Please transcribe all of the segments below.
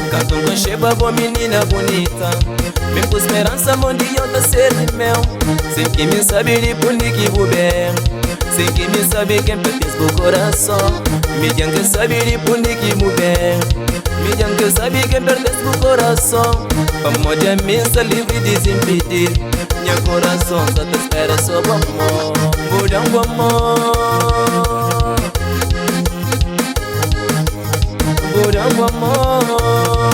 Cantam com Sheba, boa menina bonita. Vem com esperança, bom dia, eu ser de mel. Sem que me sabe de punir que vou bem. Sem que me sabe quem pertence pro coração. Me diga que sabe de punir que vou bem. Me diga que sabe quem pertence pro coração. Vamos de missa livre de desimpedir. Meu coração só te espera só o amor. Vou dar um amor. Vou dar um amor.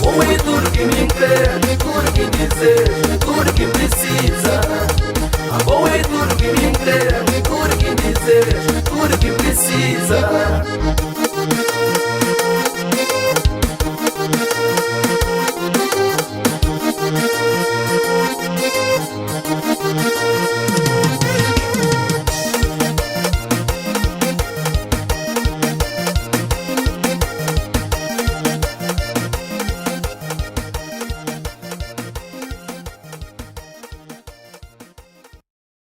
Ouve tudo que me quer, tudo que deseja, tudo que precisa. Ouve tudo que me quer, tudo que deseja, tudo que precisa.